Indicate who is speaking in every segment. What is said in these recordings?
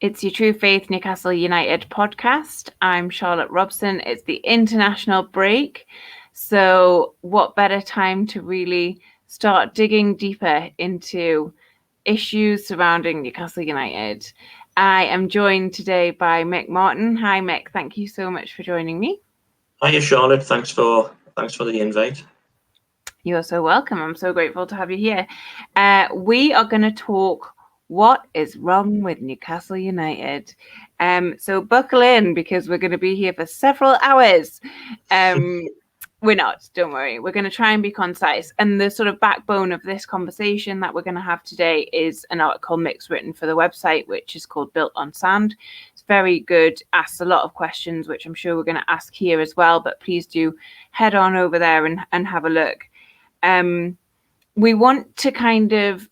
Speaker 1: It's your True Faith Newcastle United podcast. I'm Charlotte Robson. It's the international break. So what better time to really start digging deeper into issues surrounding Newcastle United. I am joined today by Mick Martin. Hi Mick, thank you so much for joining me.
Speaker 2: Hiya Charlotte, thanks for the invite.
Speaker 1: You're so welcome. I'm so grateful to have you here. We are going to talk what is wrong with Newcastle United. So buckle in because we're going to be here for several hours. We're not, don't worry. We're going to try and be concise. And the sort of backbone of this conversation that we're going to have today is an article Mick's written for the website, which is called Built on Sand. It's very good, asks a lot of questions, which I'm sure we're going to ask here as well. But please do head on over there and have a look. We want to kind of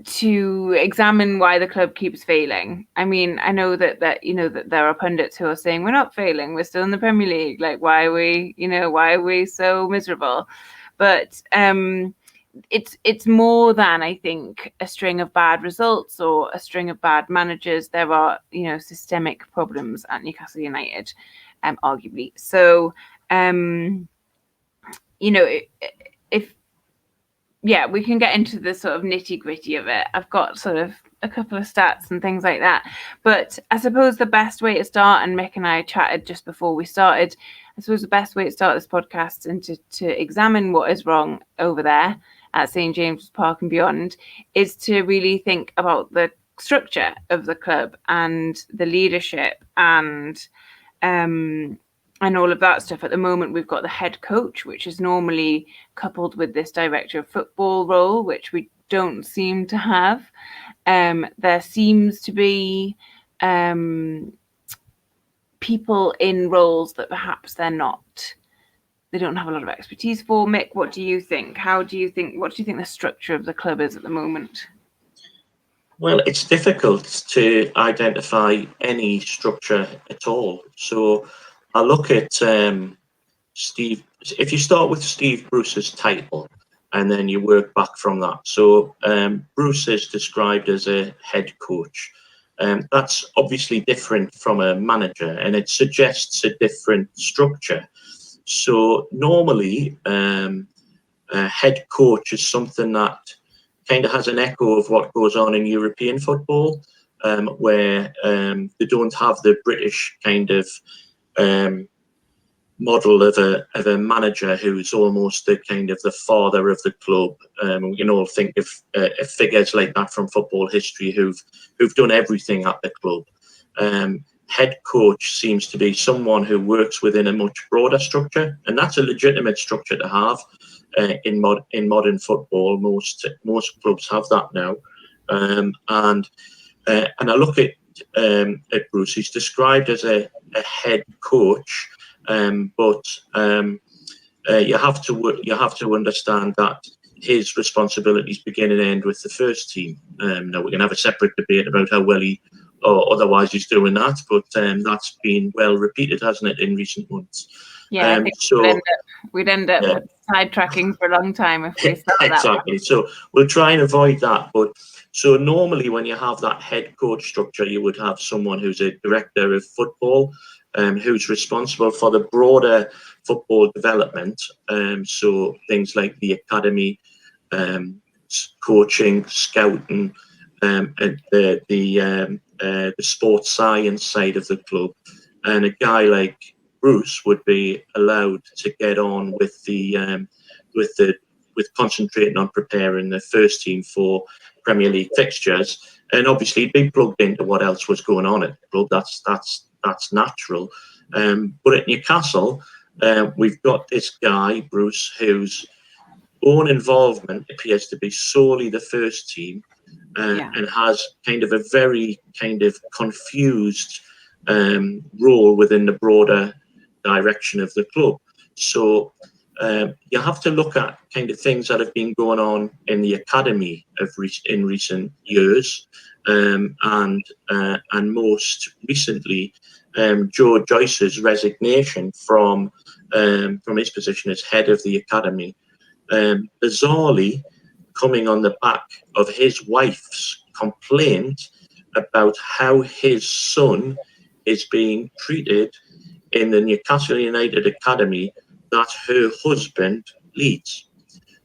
Speaker 1: to examine why the club keeps failing. I mean, I know that there are pundits who are saying we're not failing, we're still in the Premier League. Like, why are we so miserable? But it's more than, I think, a string of bad results or a string of bad managers. There are systemic problems at Newcastle United, arguably. So we can get into the sort of nitty gritty of it. I've got sort of a couple of stats and things like that. But I suppose the best way to start, and Mick and I chatted just before we started, I suppose the best way to start this podcast and to examine what is wrong over there at St. James's Park and beyond is to really think about the structure of the club and the leadership and all of that stuff. At the moment, we've got the head coach, which is normally coupled with this director of football role, which we don't seem to have. There seems to be people in roles that perhaps they don't have a lot of expertise for. Mick, what do you think? What do you think the structure of the club is at the moment?
Speaker 2: Well, it's difficult to identify any structure at all. So I look at Steve. If you start with Steve Bruce's title and then you work back from that. So Bruce is described as a head coach. That's obviously different from a manager, and it suggests a different structure. So normally a head coach is something that kind of has an echo of what goes on in European football, where they don't have the British kind of model of a manager who's almost the kind of the father of the club. We can all think of figures like that from football history who've done everything at the club. Head coach seems to be someone who works within a much broader structure, and that's a legitimate structure to have in modern football. Most clubs have that now, and I look at Bruce. He's described as a head coach, but you have to understand that his responsibilities begin and end with the first team. Now we can have a separate debate about how well he or otherwise he's doing that, but that's been well repeated, hasn't it, in recent months?
Speaker 1: Yeah, I think we'd end up sidetracking for a long time if we start
Speaker 2: exactly.
Speaker 1: That
Speaker 2: so we'll try and avoid that. But so normally when you have that head coach structure, you would have someone who's a director of football, who's responsible for the broader football development. So things like the academy, coaching, scouting, and the sports science side of the club. And a guy like Bruce would be allowed to get on with concentrating on preparing the first team for Premier League fixtures, and obviously be plugged into what else was going on at the club. That's natural. But at Newcastle, we've got this guy Bruce, whose own involvement appears to be solely the first team, and has kind of a very kind of confused role within the broader direction of the club. So you have to look at kind of things that have been going on in the academy in recent years, and most recently Joe Joyce's resignation from his position as head of the academy, bizarrely coming on the back of his wife's complaint about how his son is being treated in the Newcastle United academy that her husband leads.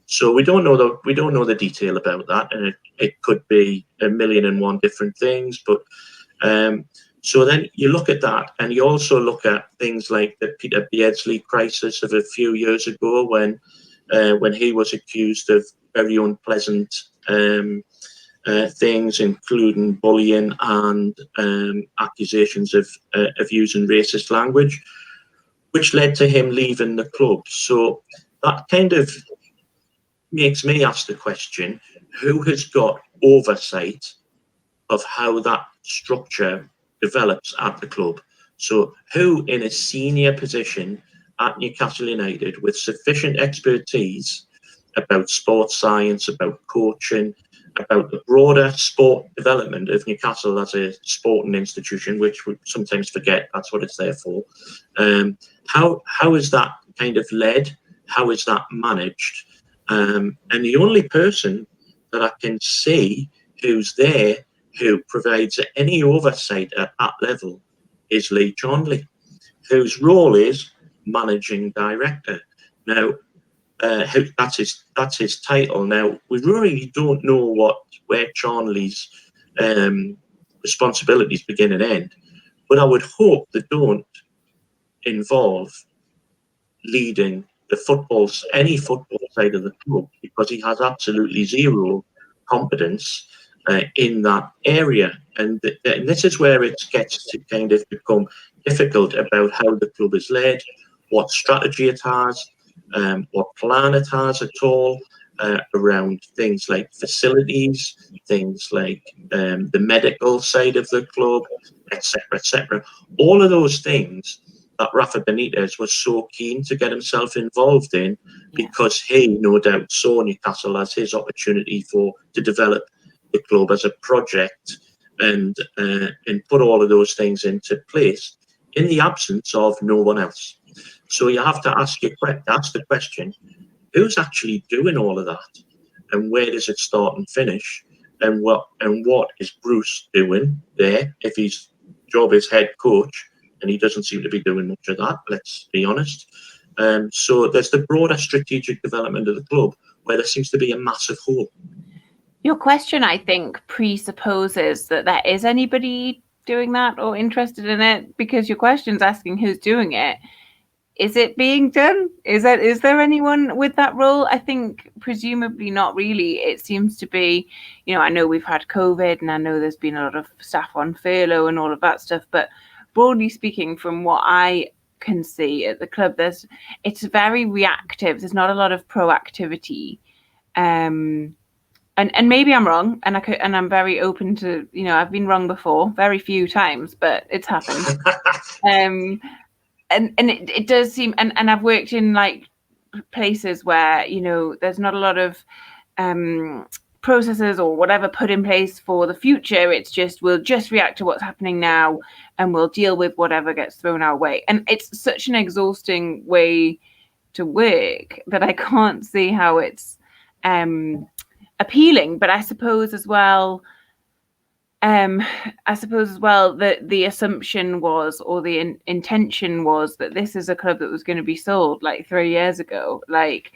Speaker 2: So we don't know the detail about that, and it could be a million and one different things. But so then you look at that, and you also look at things like the Peter Beardsley crisis of a few years ago, when he was accused of very unpleasant things, including bullying and accusations of using racist language, which led to him leaving the club. So that kind of makes me ask the question, who has got oversight of how that structure develops at the club? So who in a senior position at Newcastle United with sufficient expertise about sports science, about coaching, about the broader sport development of Newcastle as a sporting institution, which we sometimes forget that's what it's there for. How is that kind of led? How is that managed? And the only person that I can see who's there who provides any oversight at that level is Lee Charnley, whose role is managing director. Now, that's his title. Now, we really don't know where Charnley's responsibilities begin and end, but I would hope they don't involve leading any football side of the club, because he has absolutely zero competence in that area. And this is where it gets to kind of become difficult about how the club is led, what strategy it has, what plan it has at all around things like facilities, things like the medical side of the club, etc., etc. All of those things that Rafa Benitez was so keen to get himself involved in, because he no doubt saw Newcastle as his opportunity to develop the club as a project and put all of those things into place in the absence of no one else. So you have to ask the question, who's actually doing all of that, and where does it start and finish, and what is Bruce doing there if his job is head coach? And he doesn't seem to be doing much of that, let's be honest. So there's the broader strategic development of the club where there seems to be a massive hole.
Speaker 1: Your question, I think, presupposes that there is anybody doing that or interested in it, because your question's asking who's doing it. Is it being done? Is there anyone with that role? I think presumably not really. It seems to be, I know we've had COVID, and I know there's been a lot of staff on furlough and all of that stuff, but broadly speaking, from what I can see at the club, it's very reactive. There's not a lot of proactivity. And maybe I'm wrong, and I'm very open to, I've been wrong before, very few times, but it's happened. And it does seem, and I've worked in like places where there's not a lot of processes or whatever put in place for the future. It's just, we'll just react to what's happening now, and we'll deal with whatever gets thrown our way. And it's such an exhausting way to work that I can't see how it's appealing. But I suppose as well that the assumption was, or the intention was, that this is a club that was going to be sold like 3 years ago. Like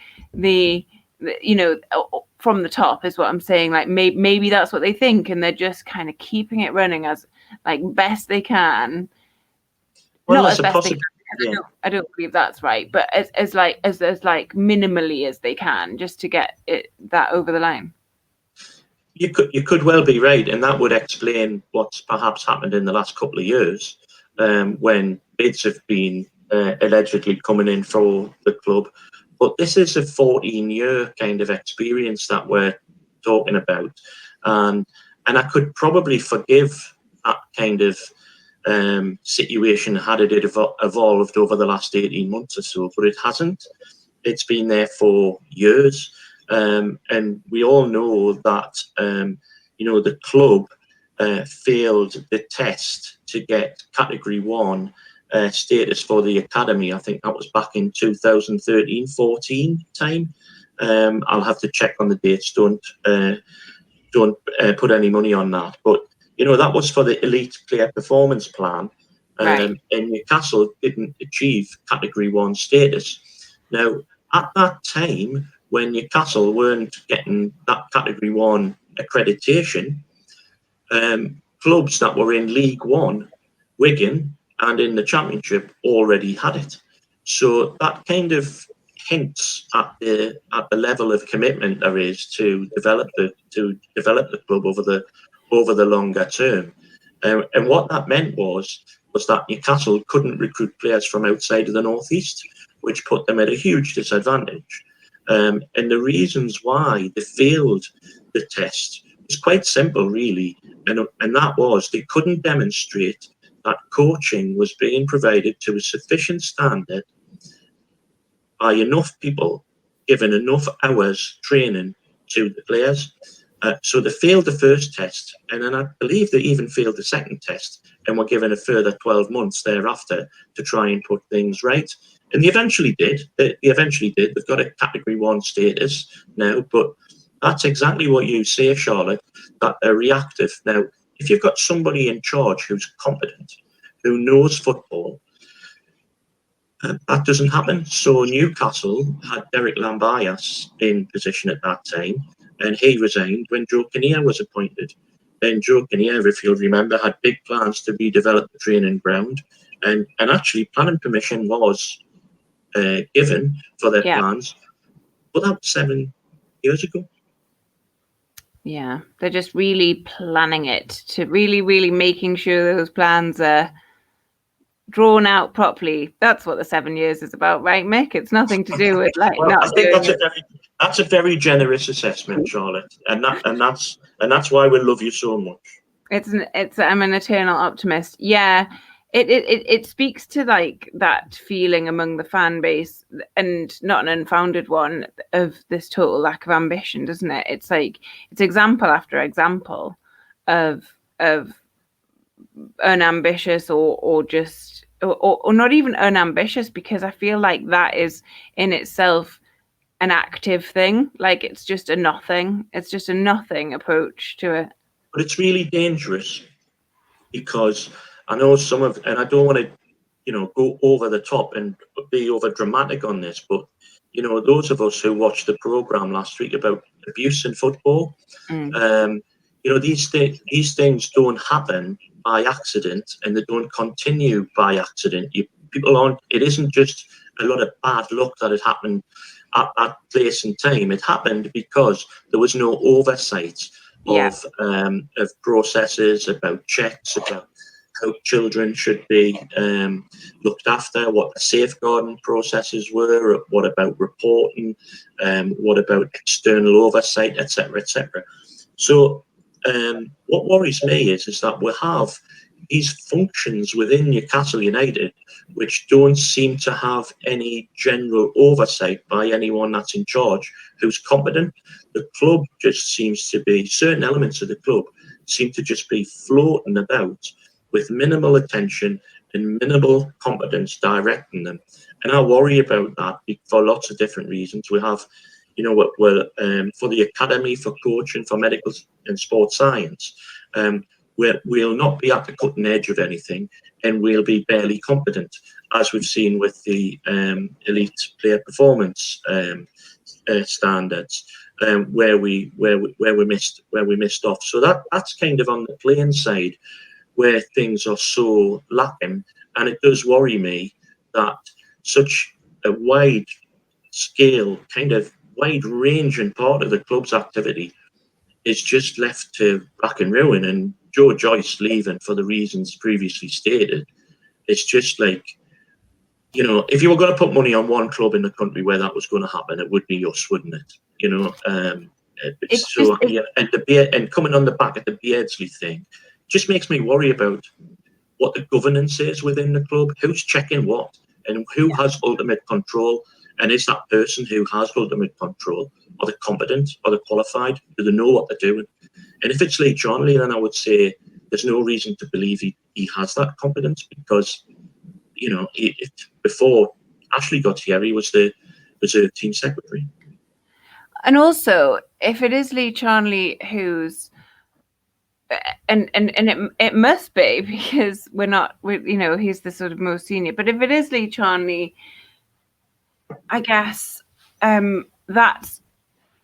Speaker 1: from the top is what I'm saying. Like maybe that's what they think, and they're just kind of keeping it running as like best they can.
Speaker 2: Well,
Speaker 1: not as best they can. Yeah. I don't believe that's right, but as minimally as they can, just to get that over the line.
Speaker 2: You could well be right, and that would explain what's perhaps happened in the last couple of years, when bids have been allegedly coming in for the club. But this is a 14-year kind of experience that we're talking about, and I could probably forgive that kind of situation had it evolved over the last 18 months or so, but it hasn't. It's been there for years. And we all know that, the club failed the test to get Category 1 status for the academy. I think that was back in 2013-14 time. I'll have to check on the dates. Don't put any money on that. But, that was for the elite player performance plan,
Speaker 1: Right.
Speaker 2: and Newcastle didn't achieve Category 1 status. Now, at that time, when Newcastle weren't getting that Category 1 accreditation, clubs that were in League One, Wigan, and in the Championship already had it. So that kind of hints at the level of commitment there is to develop the club over the longer term. And what that meant was that Newcastle couldn't recruit players from outside of the northeast, which put them at a huge disadvantage. And the reasons why they failed the test was quite simple, really, and that was they couldn't demonstrate that coaching was being provided to a sufficient standard by enough people given enough hours training to the players. So they failed the first test, and then I believe they even failed the second test and were given a further 12 months thereafter to try and put things right. And they eventually did. They've got a Category 1 status now, but that's exactly what you say, Charlotte, that they're reactive. Now, if you've got somebody in charge who's competent, who knows football, that doesn't happen. So Newcastle had Derek Lambias in position at that time, and he resigned when Joe Kinnear was appointed. And Joe Kinnear, if you'll remember, had big plans to redevelop the training ground, and actually planning permission was given for their plans, but that was 7 years ago.
Speaker 1: Yeah, they're just really planning it to really making sure those plans are drawn out properly. That's what the 7 years is about, right, Mick? It's nothing to do with not
Speaker 2: I think
Speaker 1: doing
Speaker 2: that's a very generous assessment, Charlotte, and that's why we love you so much.
Speaker 1: I'm an eternal optimist. Yeah. It speaks to that feeling among the fan base, and not an unfounded one, of this total lack of ambition, doesn't it? It's example after example of unambitious or just or not even unambitious, because I feel like that is in itself an active thing. It's just a nothing approach to it.
Speaker 2: But it's really dangerous, because I know and I don't want to, go over the top and be over dramatic on this, but those of us who watched the program last week about abuse in football, these things don't happen by accident, and they don't continue by accident. It isn't just a lot of bad luck that it happened at that place and time. It happened because there was no oversight of processes, about checks, about how children should be looked after, what the safeguarding processes were, what about reporting, what about external oversight, etc., etc. So what worries me is that we have these functions within Newcastle United which don't seem to have any general oversight by anyone that's in charge who's competent. The club just seems to be, certain elements of the club seem to just be floating about with minimal attention and minimal competence directing them. And I worry about that for lots of different reasons. We have, for the Academy for Coaching for Medical and Sports Science, we'll not be at the cutting edge of anything, and we'll be barely competent, as we've seen with the elite player performance standards, where we missed off. So that's kind of on the playing side where things are so lacking, and it does worry me that such a wide scale, kind of wide ranging part of the club's activity is just left to rack and ruin. And Joe Joyce leaving for the reasons previously stated, it's just like, if you were going to put money on one club in the country where that was going to happen, it would be us, wouldn't it? And coming on the back of the Beardsley thing just makes me worry about what the governance is within the club, who's checking what, and who has ultimate control. And is that person who has ultimate control, are they competent, are they qualified, do they know what they're doing? And if it's Lee Charnley, then I would say there's no reason to believe he has that competence, because before Ashley got here, he was the reserve team secretary.
Speaker 1: And also, if it is Lee Charnley who's and it must be, because he's the sort of most senior. But if it is Lee Charnley, I guess that's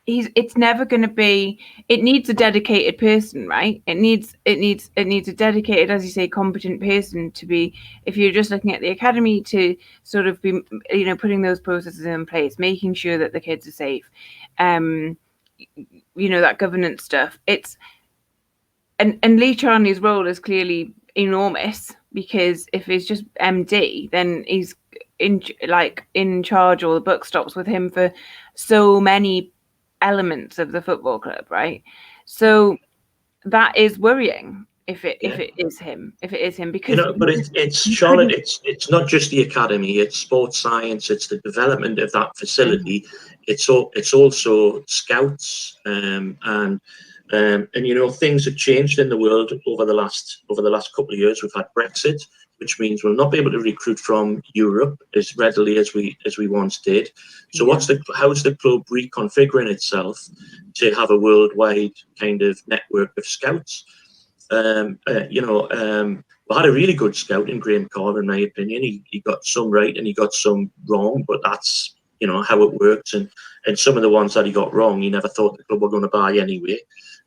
Speaker 1: it's never going to be. It needs a dedicated person, right? It needs a dedicated, as you say, competent person to be. If you're just looking at the academy, to sort of be, putting those processes in place, making sure that the kids are safe, that governance stuff. And Lee Charnley's role is clearly enormous, because if he's just MD, then he's in charge, or the buck stops with him for so many elements of the football club, right? So that is worrying if it is him, because
Speaker 2: but it's Charlotte. It's not just the academy. It's sports science. It's the development of that facility. It's also scouts, and things have changed in the world over the last couple of years. We've had Brexit, which means we'll not be able to recruit from Europe as readily as we once did. So how's the club reconfiguring itself to have a worldwide kind of network of scouts? We had a really good scout in Graham Carr, in my opinion. He got some right and he got some wrong, but that's how it works. And some of the ones that he got wrong, he never thought the club were going to buy anyway.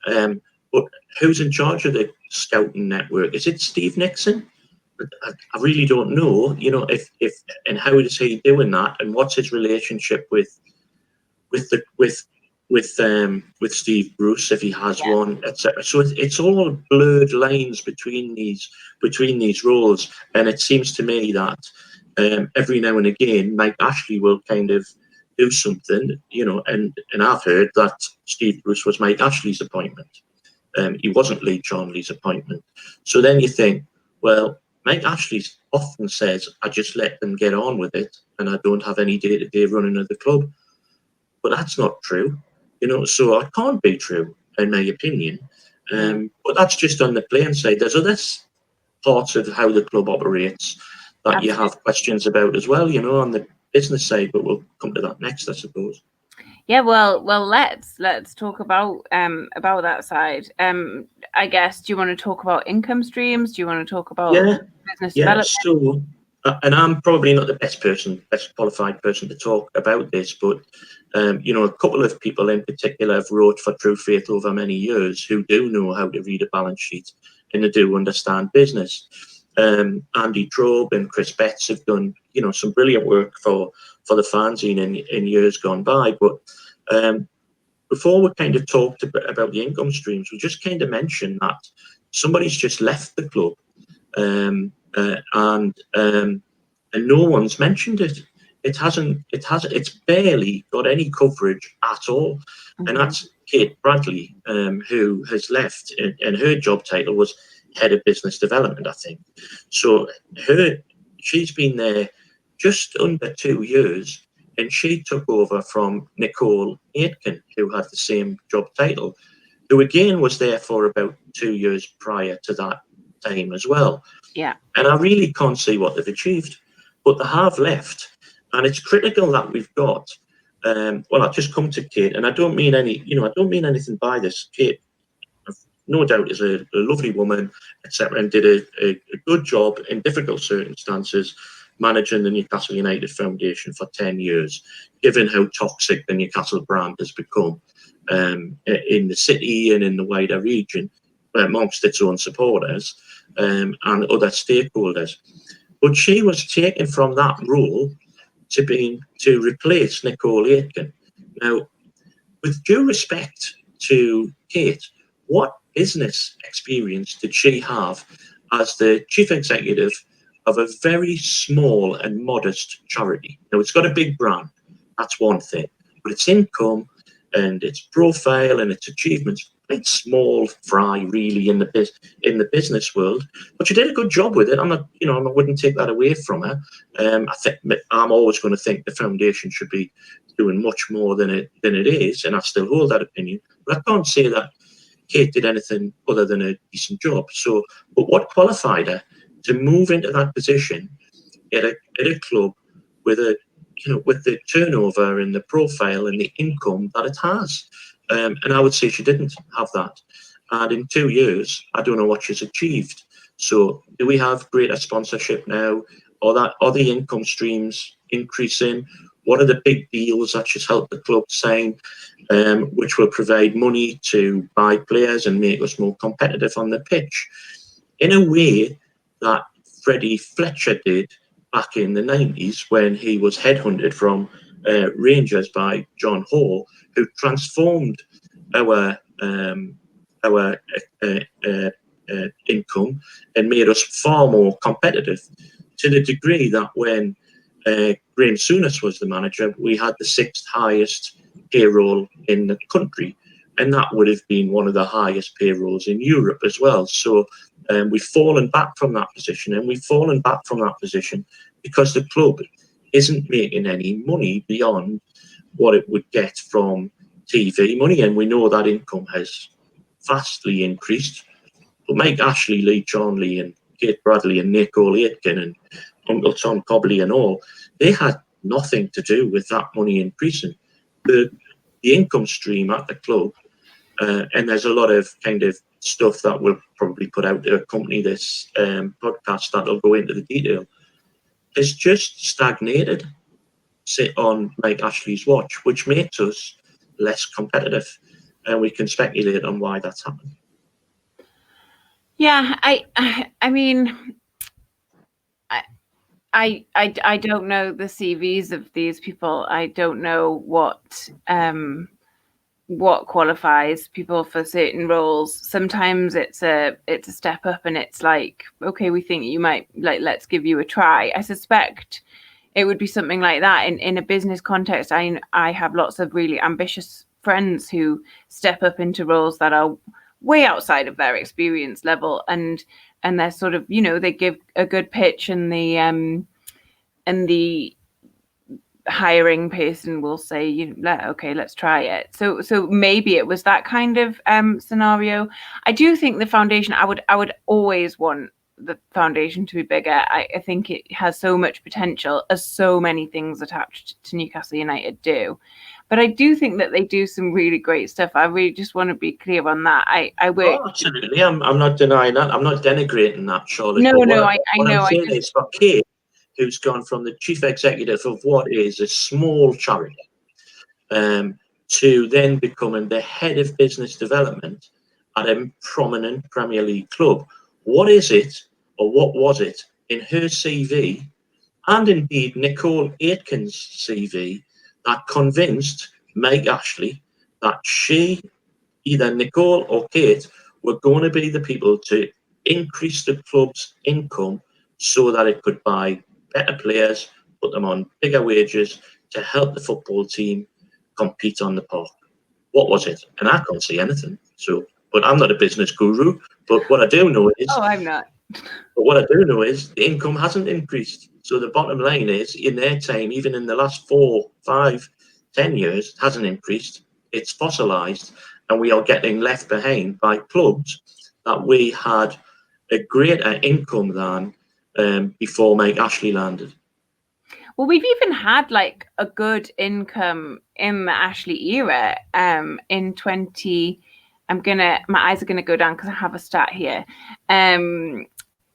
Speaker 2: But who's in charge of the scouting network? Is it Steve Nixon? I really don't know. If and how is he doing that, and what's his relationship with Steve Bruce, if he has one, etc. So it's all blurred lines between these roles, and it seems to me that every now and again Mike Ashley will kind of do something, and I've heard that Steve Bruce was Mike Ashley's appointment. He wasn't Lee Charnley's appointment. So then you think, well, Mike Ashley often says, I just let them get on with it and I don't have any day-to-day running of the club. But that's not true. So it can't be true, in my opinion. But that's just on the playing side. There's other parts of how the club operates that you have questions about as well, on the business side, but we'll come to that next, I suppose.
Speaker 1: Yeah, well, let's talk about that side. I guess, do you want to talk about income streams? Do you want to talk about business development?
Speaker 2: So, and I'm probably not the best qualified person to talk about this, but a couple of people in particular have wrote for True Faith over many years who do know how to read a balance sheet and they do understand business. Andy Trobe and Chris Betts have done, some brilliant work for the fanzine in years gone by. But before we kind of talked about the income streams, we just kind of mentioned that somebody's just left the club, and no one's mentioned it. It's barely got any coverage at all. Mm-hmm. And that's Kate Bradley, who has left, and her job title was Head of Business Development, I think. So she's been there just under 2 years, and she took over from Nicole Aitken, who had the same job title, who again was there for about 2 years prior to that time as well.
Speaker 1: Yeah.
Speaker 2: And I really can't see what they've achieved, but they have left. And it's critical that we've got, I've just come to Kate, and I don't mean anything by this. Kate, no doubt, is a lovely woman, etc., and did a good job in difficult circumstances managing the Newcastle United Foundation for 10 years, given how toxic the Newcastle brand has become in the city and in the wider region amongst its own supporters and other stakeholders. But she was taken from that role to replace Nicole Aitken. Now, with due respect to Kate, what business experience did she have as the chief executive of a very small and modest charity? Now, it's got a big brand, that's one thing, but its income and its profile and its achievements, quite small fry really in the business world. But she did a good job with it. I wouldn't take that away from her. I'm always going to think the foundation should be doing much more than it is, and I still hold that opinion. But I can't say that Kate did anything other than a decent job. So, but what qualified her to move into that position at a club with with the turnover and the profile and the income that it has? And I would say she didn't have that. and in 2 years, I don't know what she's achieved. So do we have greater sponsorship now? Are the income streams increasing? What are the big deals that she's helped the club sign, which will provide money to buy players and make us more competitive on the pitch? In a way that Freddie Fletcher did back in the 90s when he was headhunted from Rangers by John Hall, who transformed our income and made us far more competitive, to the degree that when Graham Souness was the manager, we had the 6th highest payroll in the country, and that would have been one of the highest payrolls in Europe as well. So we've fallen back from that position, and we've fallen back from that position because the club isn't making any money beyond what it would get from TV money, and we know that income has vastly increased. But Mike Ashley, Lee Charnley and Kate Bradley and Nicole Aitken and Uncle Tom Cobley and all, they had nothing to do with that money increasing. The income stream at the club, and there's a lot of kind of stuff that we'll probably put out to accompany this podcast that'll go into the detail, has just stagnated, sit on Mike Ashley's watch, which makes us less competitive, and we can speculate on why that's happened.
Speaker 1: Yeah, I mean, I don't know the CVs of these people. I don't know what qualifies people for certain roles. Sometimes it's a step up, and it's like, okay, we think you might, like, let's give you a try. I suspect it would be something like that in a business context. I have lots of really ambitious friends who step up into roles that are way outside of their experience level, and they're sort of, they give a good pitch, and the hiring person will say, okay, let's try it. So maybe it was that kind of scenario. I do think the foundation, I would always want the foundation to be bigger. I think it has so much potential, as so many things attached to Newcastle United do. But I do think that they do some really great stuff. I really just want to be clear on that. I work.
Speaker 2: Oh, absolutely. I'm not denying that. I'm not denigrating that, Charlotte.
Speaker 1: No, I
Speaker 2: what
Speaker 1: know.
Speaker 2: I'm saying is, for Kate, who's gone from the chief executive of what is a small charity to then becoming the head of business development at a prominent Premier League club. What is it, or what was it, in her CV, and indeed Nicole Aitken's CV, that convinced Mike Ashley that she, either Nicole or Kate, were going to be the people to increase the club's income so that it could buy better players, put them on bigger wages to help the football team compete on the park? What was it? And I can't see anything. So, but I'm not a business guru. But what I do know is,
Speaker 1: I'm not.
Speaker 2: But what I do know is the income hasn't increased. So the bottom line is, in their time, even in the last 4, 5, 10 years, it hasn't increased. It's fossilized, and we are getting left behind by clubs that we had a greater income than before Mike Ashley landed.
Speaker 1: Well, we've even had like a good income in the Ashley era. In 20, my eyes are gonna go down because I have a stat here. And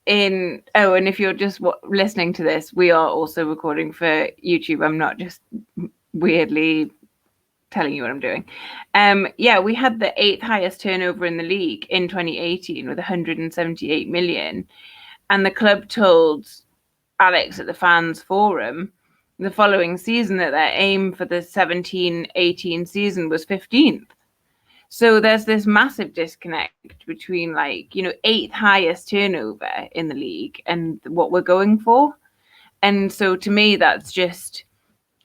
Speaker 1: if you're just listening to this, we are also recording for YouTube. I'm not just weirdly telling you what I'm doing. We had the 8th highest turnover in the league in 2018 with 178 million, and the club told Alex at the fans forum the following season that their aim for the 17-18 season was 15th. So there's this massive disconnect between 8th highest turnover in the league and what we're going for. And so to me, that's just,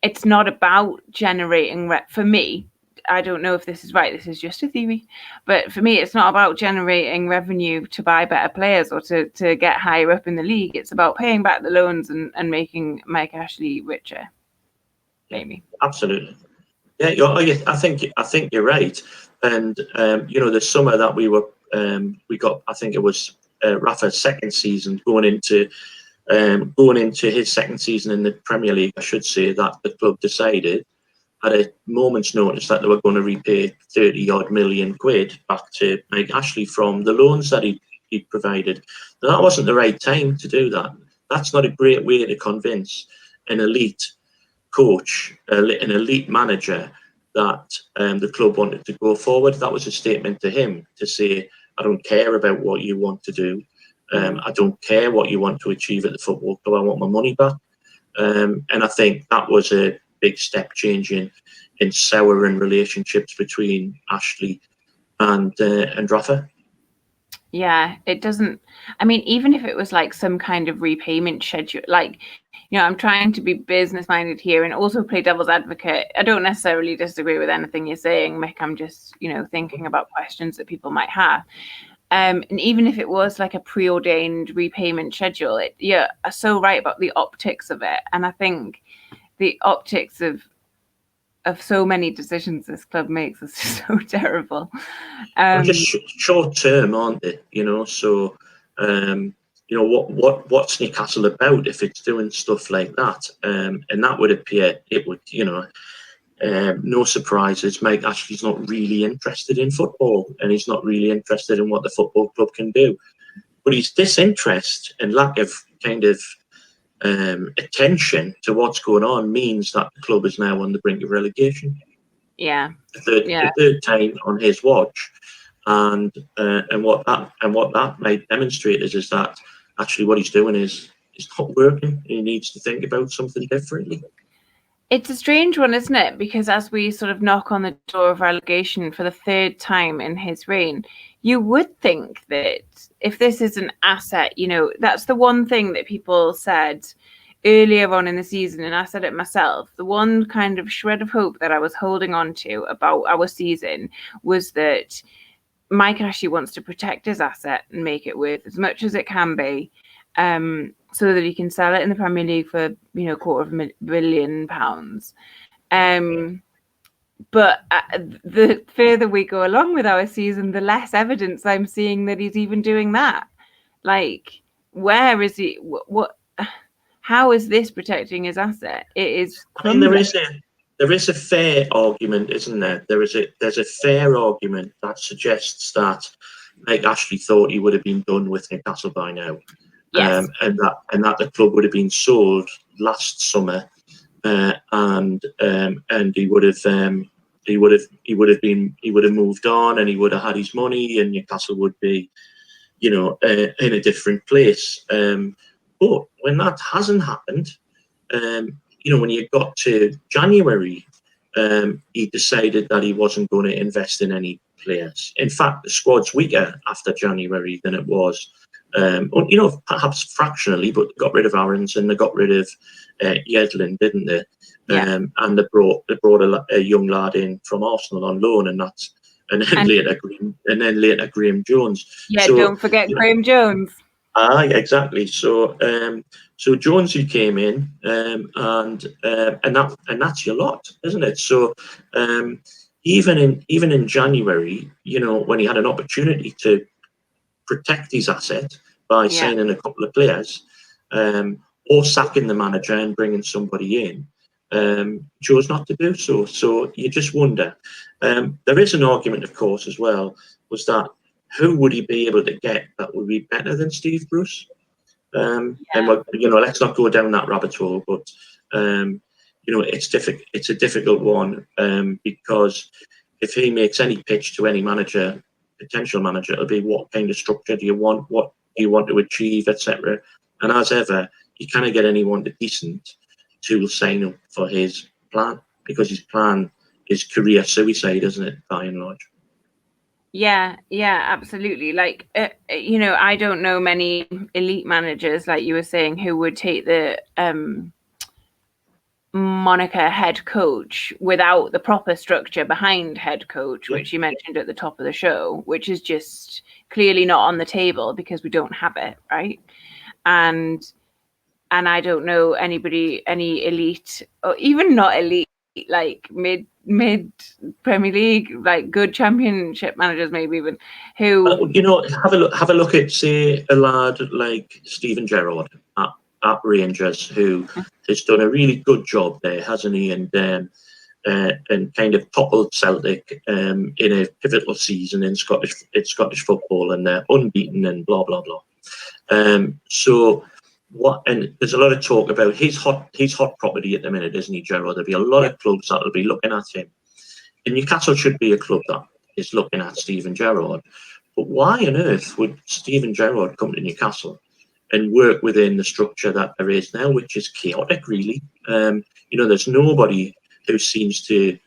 Speaker 1: it's not about generating for me. I don't know if this is right. This is just a theory. But for me, it's not about generating revenue to buy better players or to get higher up in the league. It's about paying back the loans and making Mike Ashley richer. Maybe.
Speaker 2: Absolutely. Yeah, I think you're right. And the summer that we got, I think it was Rafa's second season, going into his second season in the Premier League, I should say, that the club decided at a moment's notice that they were going to repay 30-odd million quid back to Mike Ashley from the loans that he provided. Now, that wasn't the right time to do that. That's not a great way to convince an elite coach, an elite manager, that the club wanted to go forward. That was a statement to him to say, I don't care about what you want to do. I don't care what you want to achieve at the football club. I want my money back. And I think that was a big step change in souring relationships between Ashley and Rafa.
Speaker 1: Yeah, it doesn't. I mean, even if it was like some kind of repayment schedule, like, I'm trying to be business minded here and also play devil's advocate. I don't necessarily disagree with anything you're saying, Mick. I'm just, thinking about questions that people might have. And even if it was like a preordained repayment schedule, you're so right about the optics of it. And I think the optics of so many decisions this club makes is so terrible.
Speaker 2: Just short term, aren't they? So what's Newcastle about if it's doing stuff like that? And that would appear it would, no surprises. Mike Ashley's not really interested in football, and he's not really interested in what the football club can do. But his disinterest and lack of kind of attention to what's going on means that the club is now on the brink of relegation.
Speaker 1: Yeah,
Speaker 2: the third time on his watch, and what that might demonstrate is that actually what he's doing is not working. He needs to think about something differently.
Speaker 1: It's a strange one, isn't it? Because as we sort of knock on the door of relegation for the third time in his reign, you would think that if this is an asset, that's the one thing that people said earlier on in the season, and I said it myself, the one kind of shred of hope that I was holding on to about our season was that Mike Ashley wants to protect his asset and make it worth as much as it can be, so that he can sell it in the Premier League for, £250 million. But the further we go along with our season, the less evidence I'm seeing that he's even doing that. Like, where is he? How is this protecting his asset? It is.
Speaker 2: I mean, there is a fair argument, isn't there? There's a fair argument that suggests that Mike Ashley thought he would have been done with Newcastle by now.
Speaker 1: Yes.
Speaker 2: And that the club would have been sold last summer, and he would have moved on, and he would have had his money, and Newcastle would be, in a different place. But when that hasn't happened, when you got to January, he decided that he wasn't going to invest in any players. In fact, the squad's weaker after January than it was. Perhaps fractionally, but they got rid of Aarons and they got rid of Yedlin, didn't they?
Speaker 1: Yeah.
Speaker 2: And they brought a young lad in from Arsenal on loan, and later Graham Jones.
Speaker 1: Yeah, so, don't forget Graham Jones.
Speaker 2: Exactly. So Jonesy came in, and that's your lot, isn't it? So even in January, when he had an opportunity to protect his asset by signing a couple of players, or sacking the manager and bringing somebody in, chose not to do so. So you just wonder. There is an argument, of course, as well, was that who would he be able to get that would be better than Steve Bruce? And let's not go down that rabbit hole, but it's a difficult one, because if he makes any pitch to any potential manager, it'll be what kind of structure do you want, what do you want to achieve, etc. And as ever, you can't get anyone decent to sign up for his plan, because his plan is career suicide, isn't it, by and large?
Speaker 1: Yeah, absolutely. Like, I don't know many elite managers, like you were saying, who would take the moniker head coach without the proper structure behind head coach, which you mentioned at the top of the show, which is just clearly not on the table because we don't have it, right? And I don't know any elite, or even not elite, like mid Premier League, like good Championship managers, maybe even, who
Speaker 2: have a look at, say, a lad like Steven Gerrard at Rangers, who has done a really good job there, hasn't he? And and kind of toppled Celtic in a pivotal season in Scottish football, and they're unbeaten and blah blah blah. So what? And there's a lot of talk about his hot property at the minute, isn't he, Gerard? There'll be a lot of clubs that will be looking at him. And Newcastle should be a club that is looking at Steven Gerrard. But why on earth would Steven Gerrard come to Newcastle and work within the structure that there is now, which is chaotic, really? There's nobody who seems to,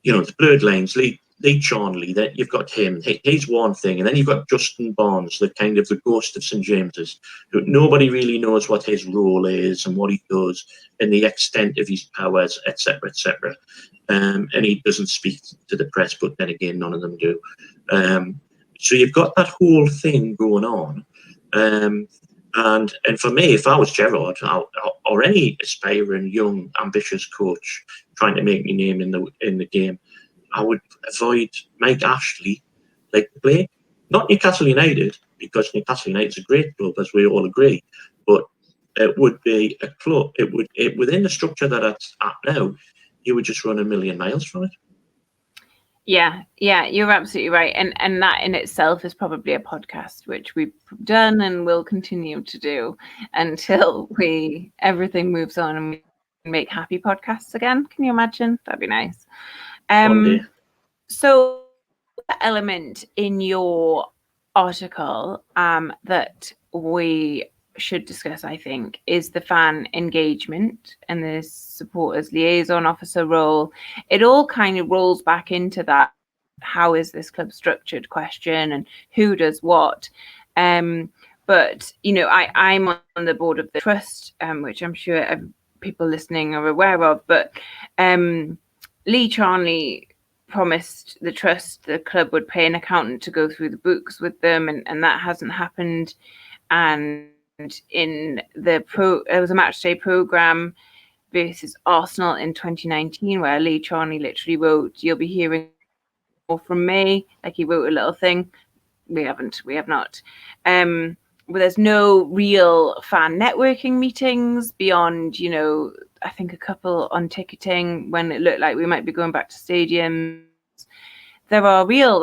Speaker 2: the blurred lines, Lee Charnley, that you've got him, he's one thing, and then you've got Justin Barnes, the kind of the ghost of St James's. Nobody really knows what his role is and what he does and the extent of his powers, etc., etc. And he doesn't speak to the press, but then again, none of them do. So you've got that whole thing going on. And for me, if I was Gerrard or any aspiring young ambitious coach trying to make me name in the game, I would avoid Mike Ashley like the plague. Not Newcastle United, because Newcastle United is a great club, as we all agree. But it would be a club. Within the structure that it's at now, you would just run a million miles from it.
Speaker 1: Yeah, you're absolutely right. And that in itself is probably a podcast, which we've done and will continue to do until everything moves on and we make happy podcasts again. Can you imagine? That'd be nice. So the element in your article that we should discuss, I think, is the fan engagement and the supporters liaison officer role. It all kind of rolls back into that how is this club structured question and who does what. But I'm on the board of the trust, which I'm sure people listening are aware of, but Lee Charnley promised the trust the club would pay an accountant to go through the books with them, and that hasn't happened. And in there was a match day programme versus Arsenal in 2019 where Lee Charnley literally wrote, "You'll be hearing more from me." Like, he wrote a little thing. We have not. But there's no real fan networking meetings beyond, I think a couple on ticketing when it looked like we might be going back to stadiums. There are real,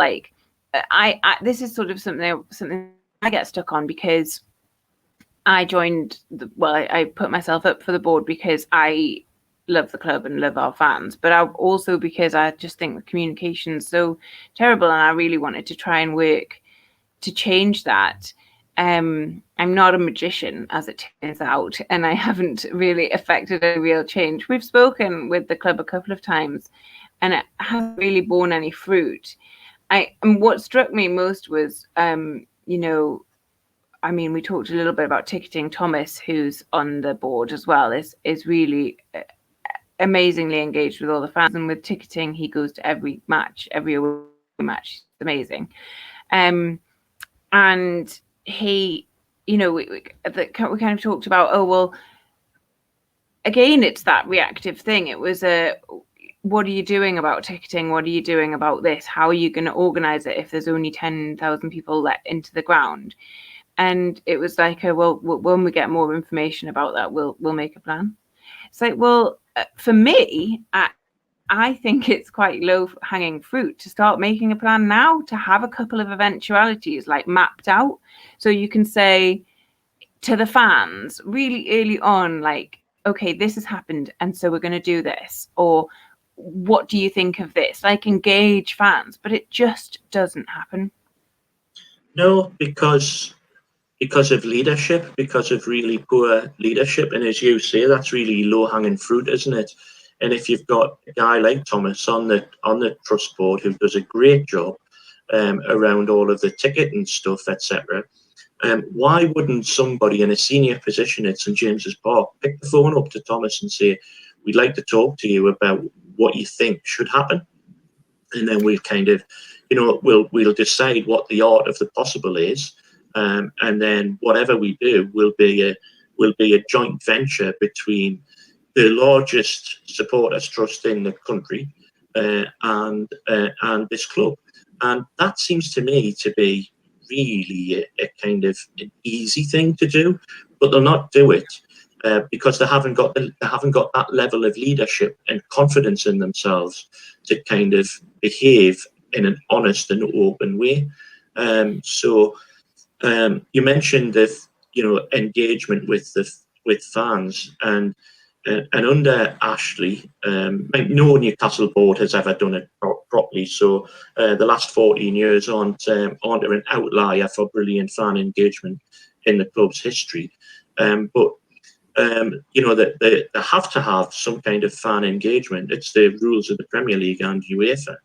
Speaker 1: this is sort of something I get stuck on, because I joined I put myself up for the board because I love the club and love our fans, but also because I just think the communication's so terrible, and I really wanted to try and work to change that. I'm not a magician, as it turns out, and I haven't really affected a real change. We've spoken with the club a couple of times, and it hasn't really borne any fruit. And what struck me most was, we talked a little bit about ticketing. Thomas, who's on the board as well, is really amazingly engaged with all the fans, and with ticketing, he goes to every away match. It's amazing. And he, we kind of talked about, again, it's that reactive thing. It was what are you doing about ticketing? What are you doing about this? How are you going to organize it if there's only 10,000 people let into the ground? And it was like, when we get more information about that, we'll make a plan. It's like, for me, I think it's quite low-hanging fruit to start making a plan now, to have a couple of eventualities mapped out, so you can say to the fans really early on, okay, this has happened, and so we're going to do this, or what do you think of this? Engage fans, but it just doesn't happen.
Speaker 2: No, because of leadership, because of really poor leadership, and as you say, that's really low-hanging fruit, isn't it? And if you've got a guy like Thomas on the trust board who does a great job around all of the ticketing stuff, etc., why wouldn't somebody in a senior position at St James's Park pick the phone up to Thomas and say, "We'd like to talk to you about what you think should happen," and then we'll kind of, we'll decide what the art of the possible is, and then whatever we do will be a joint venture between the largest supporters trust in the country and this club. And that seems to me to be really a kind of an easy thing to do, but they'll not do it because they haven't got that level of leadership and confidence in themselves to kind of behave in an honest and open way. So you mentioned the engagement with fans, and under Ashley, no Newcastle board has ever done it properly. So the last 14 years aren't an outlier for brilliant fan engagement in the club's history. But that they have to have some kind of fan engagement. It's the rules of the Premier League and UEFA.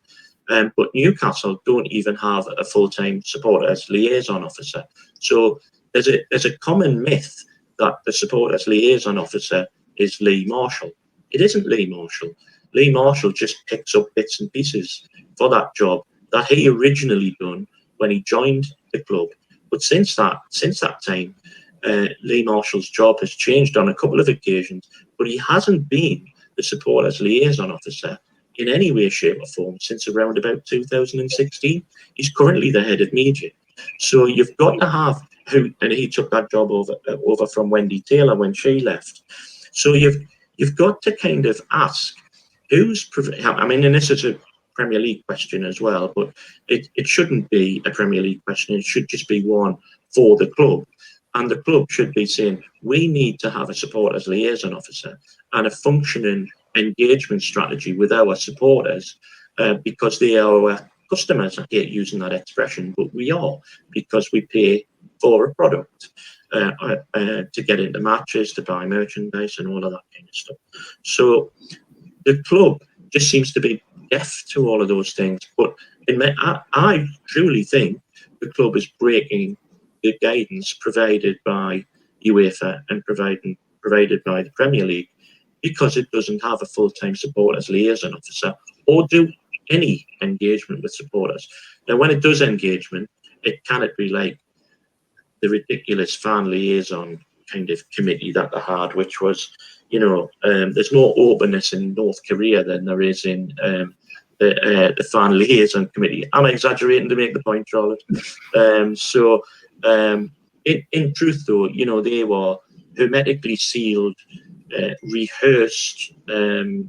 Speaker 2: But Newcastle don't even have a full-time supporters liaison officer. So there's a common myth that the supporters liaison officer is Lee Marshall. It isn't Lee Marshall. Lee Marshall just picks up bits and pieces for that job that he originally done when he joined the club. But since that time, Lee Marshall's job has changed on a couple of occasions, but he hasn't been the supporters liaison officer in any way, shape or form since around about 2016. He's currently the head of media. So you've got to have and he took that job over from Wendy Taylor when she left. So you've got to kind of ask and this is a Premier League question as well, but it shouldn't be a Premier League question. It should just be one for the club. And the club should be saying, we need to have a supporters liaison officer and a functioning engagement strategy with our supporters because they are our customers. I hate using that expression, but we are, because we pay for a product to get into matches, to buy merchandise and all of that kind of stuff. So the club just seems to be deaf to all of those things. But I truly think the club is breaking the guidance provided by UEFA and provided by the Premier League, because it doesn't have a full-time supporters liaison officer or do any engagement with supporters. Now, when it does engagement, it cannot be like the ridiculous fan liaison kind of committee that they had, which was, there's more openness in North Korea than there is in the fan liaison committee. I'm exaggerating to make the point, Charlotte. In truth, though, they were hermetically sealed, rehearsed kind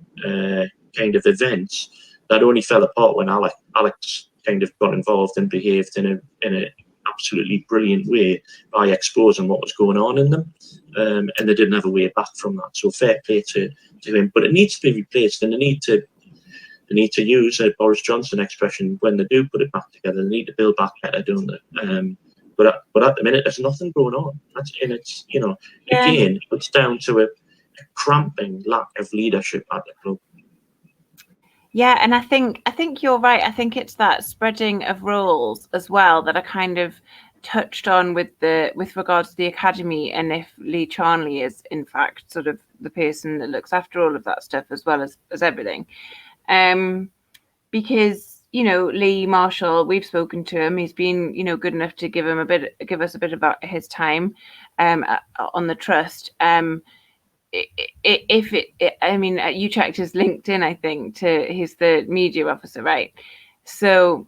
Speaker 2: of events that only fell apart when Alex kind of got involved and behaved in an absolutely brilliant way by exposing what was going on in them, and they didn't have a way back from that. So fair play to him, but it needs to be replaced, and they need to use a Boris Johnson expression when they do put it back together. They need to build back better, don't they? But at the minute, there's nothing going on. Again, it's down to a cramping lack of leadership at the club.
Speaker 1: Yeah, and I think you're right. I think it's that spreading of roles as well that I kind of touched on with regards to the academy, and if Lee Charnley is in fact sort of the person that looks after all of that stuff as well as everything, because Lee Marshall, we've spoken to him. He's been good enough to give us a bit about his time on the trust. You checked his LinkedIn, I think, he's the media officer, right? So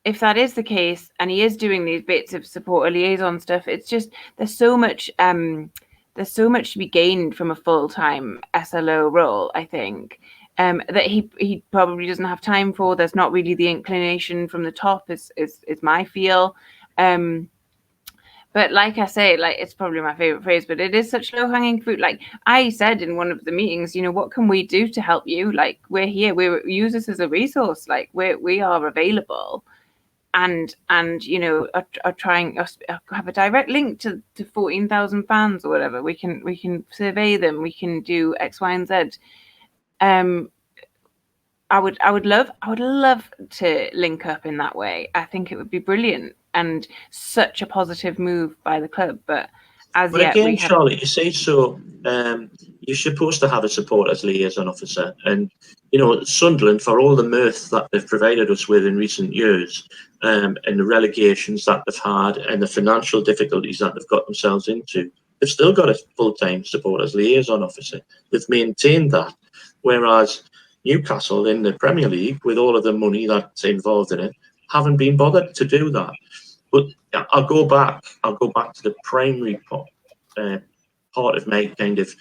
Speaker 1: if that is the case, and he is doing these bits of supporter liaison stuff, it's just there's so much to be gained from a full-time SLO role, I think, that he probably doesn't have time for. There's not really the inclination from the top, is my feel. But like I say, it's probably my favorite phrase, but it is such low-hanging fruit. Like I said in one of the meetings, what can we do to help you? Like, we're here. We use this as a resource. Like we are available, and are trying have a direct link to 14,000 fans or whatever. We can survey them. We can do X, Y, and Z. I would love to link up in that way. I think it would be brilliant and such a positive move by the club. But
Speaker 2: Charlotte, you say so. You're supposed to have a supporters liaison officer, and Sunderland, for all the mirth that they've provided us with in recent years, and the relegations that they've had, and the financial difficulties that they've got themselves into, they've still got a full-time supporters liaison officer. They've maintained that, whereas Newcastle in the Premier League, with all of the money that's involved in it, haven't been bothered to do that. But I'll go back to the primary part of my kind of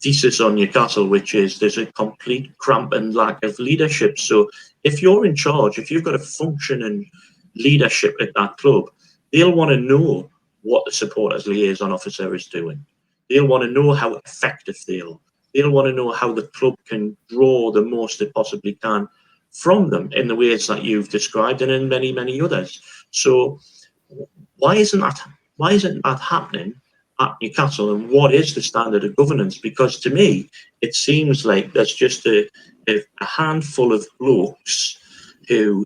Speaker 2: thesis on Newcastle, which is there's a complete cramp and lack of leadership. So if you're in charge, if you've got a functioning leadership at that club, they'll want to know what the supporters liaison officer is doing. They'll want to know how effective they are. They'll want to know how the club can draw the most it possibly can from them in the ways that you've described and in many, many others. So why isn't that happening at Newcastle, and what is the standard of governance? Because to me, it seems like there's just a handful of blokes who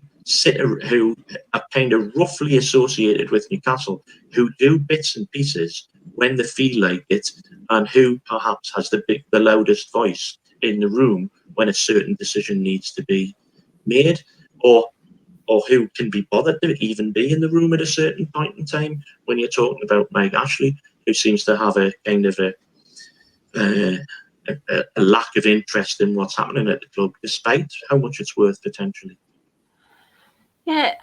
Speaker 2: are kind of roughly associated with Newcastle, who do bits and pieces when they feel like it, and who perhaps has the loudest voice in the room when a certain decision needs to be made, or who can be bothered to even be in the room at a certain point in time. When you're talking about Mike Ashley, who seems to have a kind of a lack of interest in what's happening at the club, despite how much it's worth potentially.
Speaker 1: Yeah,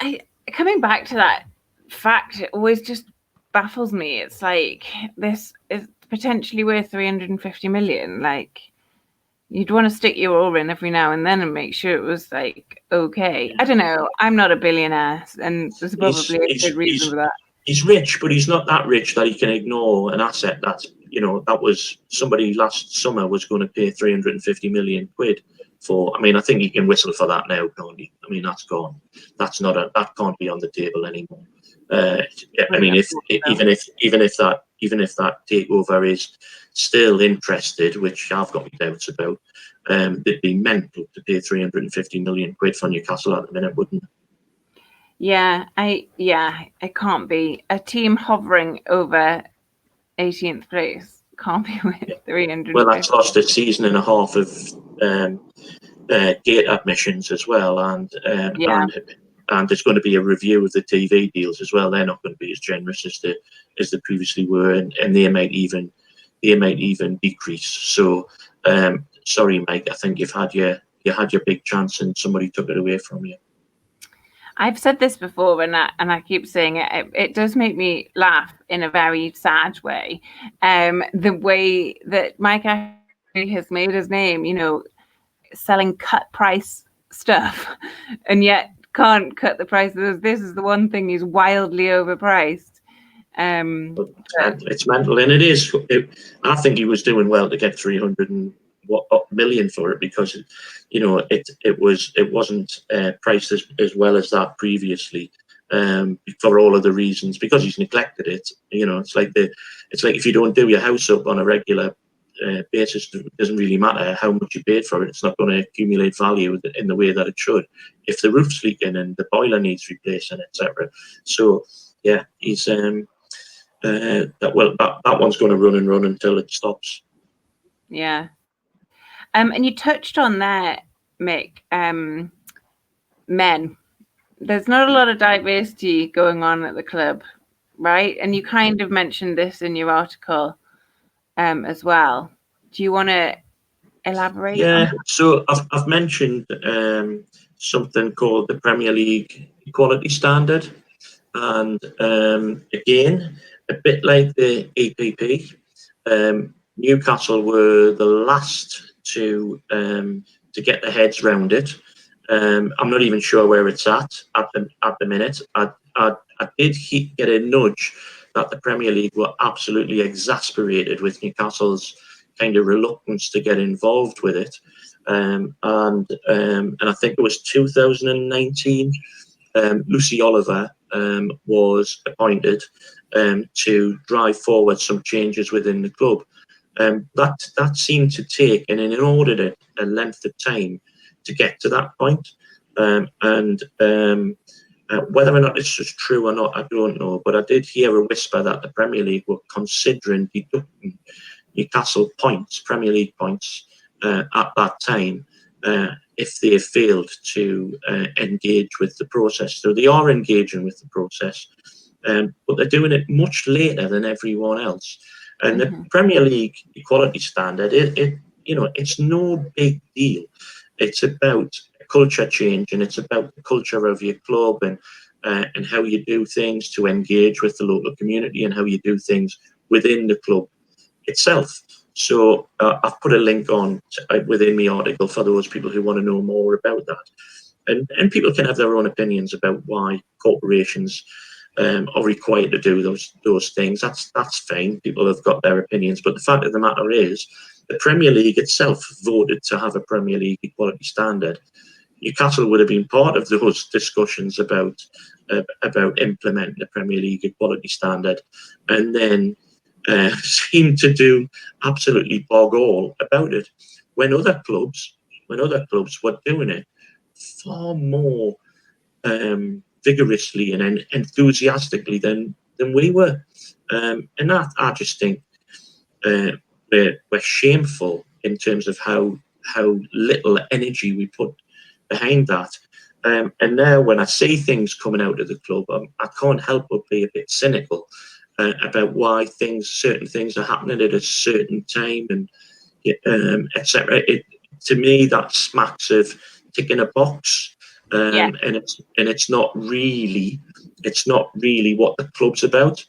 Speaker 1: coming back to that fact, it always just baffles me. It's like, this is potentially worth 350 million. Like, you'd want to stick your oar in every now and then and make sure it was like okay. I don't know. I'm not a billionaire, and there's probably a good reason for that.
Speaker 2: He's rich, but he's not that rich that he can ignore an asset that's, that was somebody last summer was going to pay 350 million quid for. I mean, I think he can whistle for that now, can't he? I mean, that's gone. That can't be on the table anymore. I mean, even if that takeover is still interested, which I've got my doubts about, they'd be mental to pay 350 million quid for Newcastle at the minute, wouldn't it?
Speaker 1: Yeah, it can't be. A team hovering over 18th place can't be with 300.
Speaker 2: Well, that's lost a season and a half of gate admissions as well, and there's going to be a review of the TV deals as well. They're not going to be as generous as they previously were, and they might even decrease. So, sorry, Mike, I think you had your big chance and somebody took it away from you.
Speaker 1: I've said this before, and I keep saying it. It does make me laugh in a very sad way. The way that Mike Ashley has made his name, selling cut price stuff, and yet can't cut the price. This is the one thing he's wildly overpriced.
Speaker 2: It's mental, and it is. I think he was doing well to get 300 million for it, because it wasn't priced as well as that previously, for all of the reasons, because he's neglected it. It's like if you don't do your house up on a regular basis, it doesn't really matter how much you paid for it. It's not going to accumulate value in the way that it should if the roof's leaking and the boiler needs replacing, etc. So yeah, he's that one's going to run and run until it stops.
Speaker 1: Yeah. And you touched on that, Mick, men. There's not a lot of diversity going on at the club, right? And you kind of mentioned this in your article as well. Do you want to elaborate?
Speaker 2: Yeah, so I've mentioned something called the Premier League Equality Standard. And again, a bit like the EPP, Newcastle were the last to get their heads round it. I'm not even sure where it's at the minute. I did get a nudge that the Premier League were absolutely exasperated with Newcastle's kind of reluctance to get involved with it, and I think it was 2019. Lucy Oliver was appointed to drive forward some changes within the club. That seemed to take an inordinate length of time to get to that point. Whether or not this was true or not, I don't know. But I did hear a whisper that the Premier League were considering deducting Newcastle points, Premier League points, at that time, if they failed to engage with the process. So they are engaging with the process, but they're doing it much later than everyone else. And the Premier League Equality Standard, it's no big deal. It's about a culture change, and it's about the culture of your club and how you do things to engage with the local community and how you do things within the club. itself. So I've put a link on within the article for those people who want to know more about that. And people can have their own opinions about why corporations are required to do those things. That's fine. People have got their opinions, but the fact of the matter is, the Premier League itself voted to have a Premier League equality standard. Newcastle would have been part of those discussions about implementing the Premier League equality standard, and then seemed to do absolutely bog all about it when other clubs were doing it far more vigorously and enthusiastically than we were. And that, I just think we're shameful in terms of how little energy we put behind that. And now when I see things coming out of the club, I can't help but be a bit cynical about why certain things are happening at a certain time, and etc. To me, that smacks of ticking a box, and it's not really what the club's about.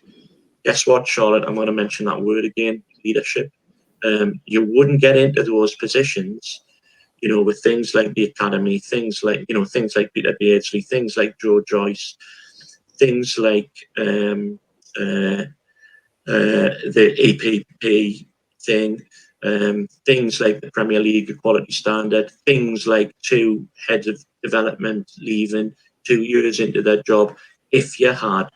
Speaker 2: Guess what, Charlotte? I'm going to mention that word again: leadership. You wouldn't get into those positions, with things like the academy, things like Peter Beardsley, things like Joe Joyce, things like the EPP thing, things like the Premier League equality standard, things like 2 heads of development leaving 2 years into their job, if you had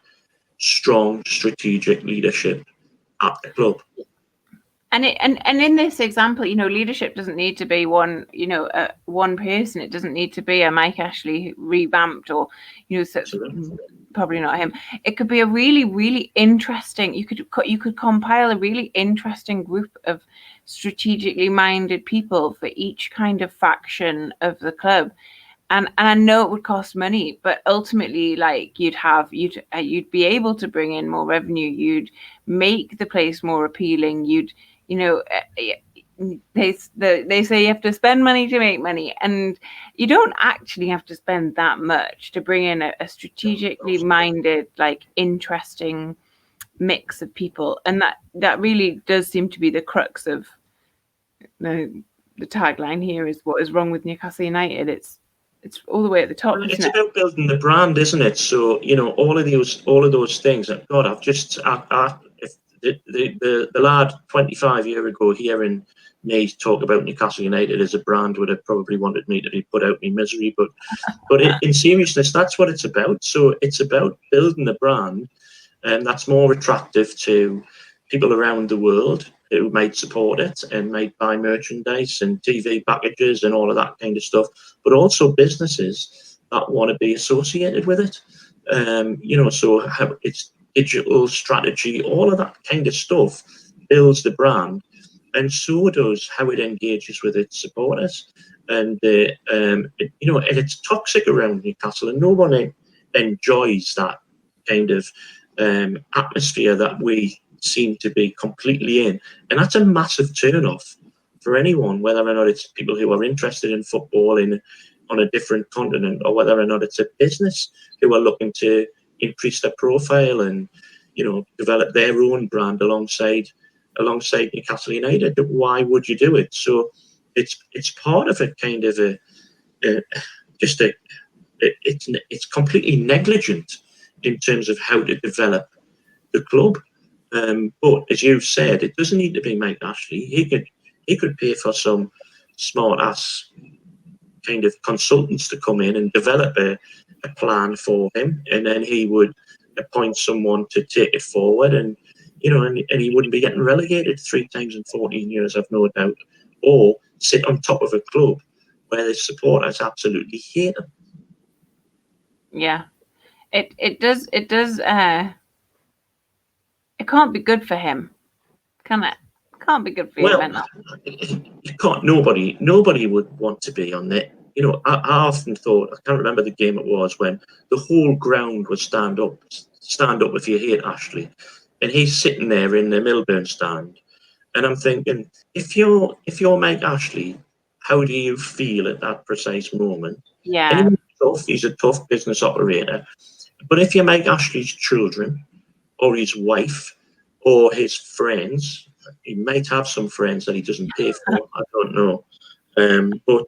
Speaker 2: strong strategic leadership at the club.
Speaker 1: And in this example, leadership doesn't need to be one person. It doesn't need to be a Mike Ashley revamped, or probably not him. It could be a really, really interesting. You could compile a really interesting group of strategically minded people for each kind of faction of the club. And I know it would cost money, but ultimately, like, you'd be able to bring in more revenue. You'd make the place more appealing. They say you have to spend money to make money, and you don't actually have to spend that much to bring in a strategically minded, like, interesting mix of people. And that really does seem to be the crux of the tagline here: is what is wrong with Newcastle United. It's all the way at the top.
Speaker 2: It's about building the brand, isn't it? So all of those things. God, if the lad 25 years ago hearing me talk about Newcastle United as a brand would have probably wanted me to be put out in misery. But in seriousness, that's what it's about. So it's about building the brand, and that's more attractive to people around the world who might support it and might buy merchandise and TV packages and all of that kind of stuff, but also businesses that want to be associated with it. So how its digital strategy, all of that kind of stuff builds the brand, and so does how it engages with its supporters. And and it's toxic around Newcastle, and no one enjoys that kind of atmosphere that we seem to be completely in, and that's a massive turn-off for anyone, whether or not it's people who are interested in football on a different continent, or whether or not it's a business who are looking to increase their profile and develop their own brand alongside Newcastle United. Why would you do it? So it's part of a kind of it's completely negligent in terms of how to develop the club. But as you said, it doesn't need to be Mike Ashley. He could pay for some smart ass kind of consultants to come in and develop a plan for him, and then he would appoint someone to take it forward, and he wouldn't be getting relegated 3 times in 14 years, I've no doubt, or sit on top of a club where the supporters absolutely hate him.
Speaker 1: Yeah, it does. It can't be good for him, can it? Can't be good for him.
Speaker 2: You can't. Nobody would want to be on it. I often thought, I can't remember the game it was, when the whole ground would stand up if you hate Ashley, and he's sitting there in the Millburn stand, and I'm thinking, if you're Mike Ashley, how do you feel at that precise moment?
Speaker 1: Yeah.
Speaker 2: And he's a tough business operator, but if you Mike Ashley's children, or his wife, or his friends, he might have some friends that he doesn't pay for. I don't know. But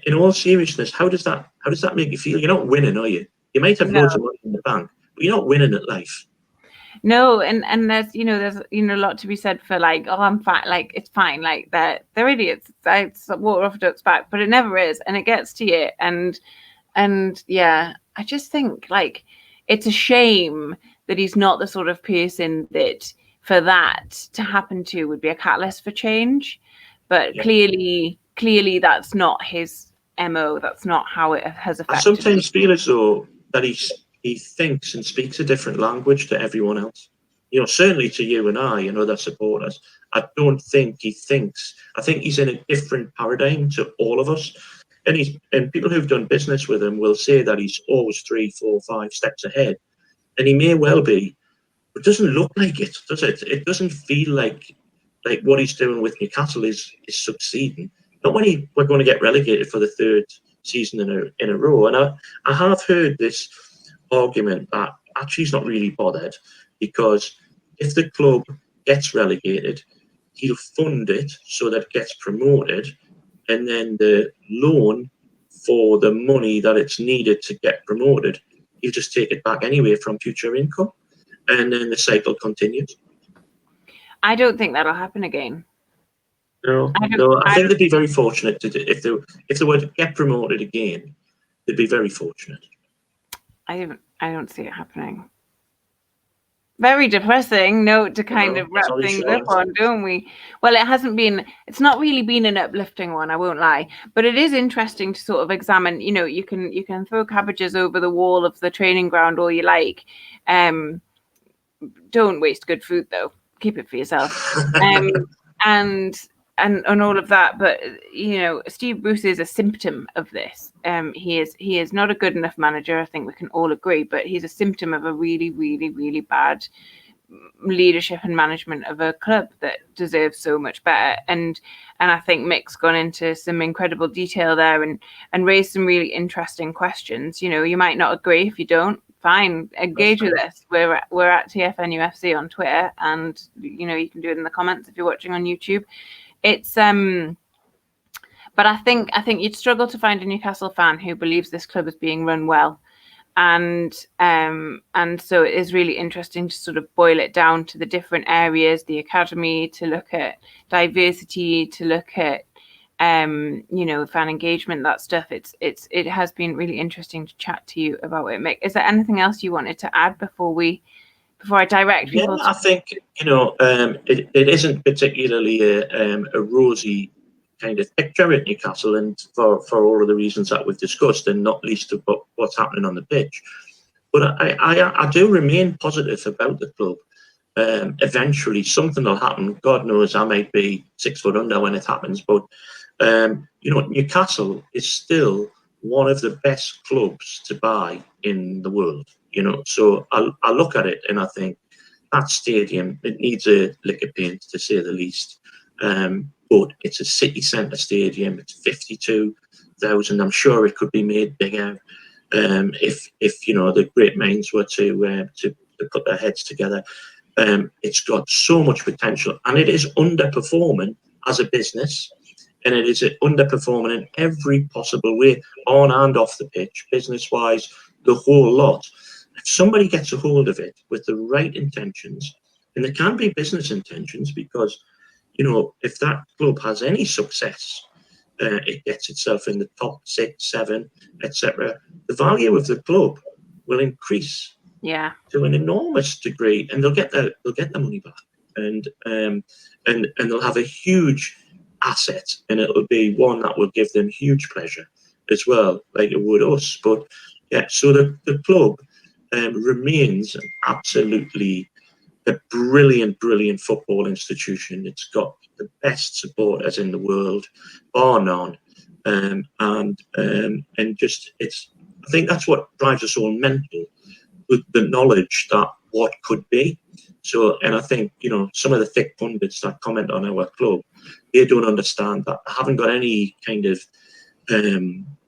Speaker 2: in all seriousness, how does that make you feel? You're not winning, are you? You might have
Speaker 1: No.
Speaker 2: loads of money in the bank, but you're not winning at life.
Speaker 1: No, and there's a lot to be said for like, oh, I'm fine, like it's fine, like they're idiots. It's water off a duck's back, but it never is, and it gets to you, and yeah, I just think like it's a shame that he's not the sort of person that for that to happen to would be a catalyst for change, but
Speaker 2: Yeah.
Speaker 1: clearly that's not his MO. That's not how it has affected.
Speaker 2: I sometimes feel as though that he thinks and speaks a different language to everyone else. You know, certainly to you and I and other supporters. I don't think he thinks. I think he's in a different paradigm to all of us. And people who've done business with him will say that he's always 3, 4, 5 steps ahead. And he may well be, but it doesn't look like it, does it? It doesn't feel like what he's doing with Newcastle is succeeding. Not when we're going to get relegated for the 3rd season in a row. And I have heard this argument that actually he's not really bothered, because if the club gets relegated, he'll fund it so that it gets promoted, and then the loan for the money that it's needed to get promoted, he'll just take it back anyway from future income, and then the cycle continues.
Speaker 1: I don't think that'll happen again.
Speaker 2: No, I think they'd be very fortunate if they were to get promoted again. They'd be very fortunate.
Speaker 1: I don't see it happening. Very depressing note to kind of wrap things up on, don't we? Well, it's not really been an uplifting one, I won't lie, but it is interesting to sort of examine. You know, you can throw cabbages over the wall of the training ground all you like. Don't waste good food though. Keep it for yourself. And all of that, but Steve Bruce is a symptom of this. He is not a good enough manager. I think we can all agree, but he's a symptom of a really, really, really bad leadership and management of a club that deserves so much better. And I think Mick's gone into some incredible detail there and raised some really interesting questions. You know, you might not agree. If you don't, fine, engage with us. We're at TFNUFC on Twitter, and you can do it in the comments if you're watching on YouTube. It's but I think you'd struggle to find a Newcastle fan who believes this club is being run well, and so it is really interesting to sort of boil it down to the different areas, the academy, to look at diversity, to look at fan engagement, that stuff. It has been really interesting to chat to you about it, Mick. Is there anything else you wanted to add before I direct people?
Speaker 2: Yeah, I think it isn't particularly a rosy kind of picture at Newcastle, and for all of the reasons that we've discussed, and not least about what's happening on the pitch. But I do remain positive about the club. Eventually, something will happen. God knows, I might be 6 foot under when it happens, but Newcastle is still one of the best clubs to buy in the world. So I look at it and I think that stadium, it needs a lick of paint, to say the least. But it's a city centre stadium. It's 52,000. I'm sure it could be made bigger if the great minds were to put their heads together. It's got so much potential, and it is underperforming as a business, and it is underperforming in every possible way, on and off the pitch, business-wise, the whole lot. If somebody gets a hold of it with the right intentions, and there can be business intentions, because if that club has any success, it gets itself in the top 6, 7, etc. The value of the club will increase, to an enormous degree, and they'll get their money back, and they'll have a huge asset, and it'll be one that will give them huge pleasure as well, like it would us. But yeah, so the club remains absolutely a brilliant football institution. It's got the best supporters in the world, bar none, and just I think that's what drives us all mental, with the knowledge that what could be. So, and I think some of the thick pundits that comment on our club, they don't understand that. They haven't got any kind of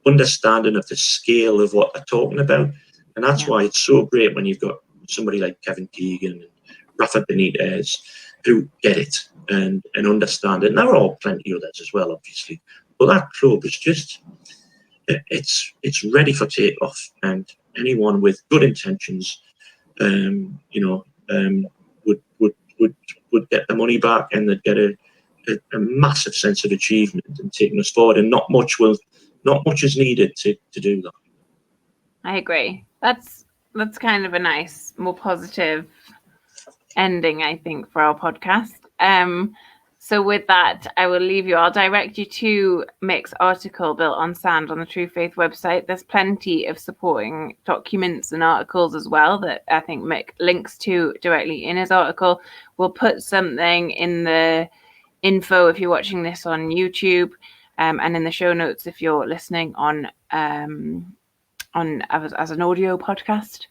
Speaker 2: understanding of the scale of what they're talking about. And that's why it's so great when you've got somebody like Kevin Keegan and Rafa Benitez who get it. and understand it. And there are plenty others as well, obviously. But that club is just, it's ready for takeoff, and anyone with good intentions, would get the money back, and they'd get a massive sense of achievement and taking us forward. And not much is needed to do that.
Speaker 1: I agree. That's kind of a nice, more positive ending, I think, for our podcast. So with that, I will leave you. I'll direct you to Mick's article, Built on Sand, on the True Faith website. There's plenty of supporting documents and articles as well that I think Mick links to directly in his article. We'll put something in the info if you're watching this on YouTube, and in the show notes if you're listening on as an audio podcast.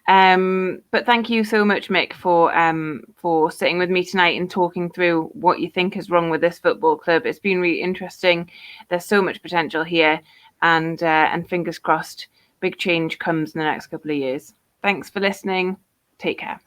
Speaker 1: But thank you so much, Mick, for sitting with me tonight and talking through what you think is wrong with this football club. It's been really interesting. There's so much potential here, and fingers crossed, big change comes in the next couple of years. Thanks for listening. Take care.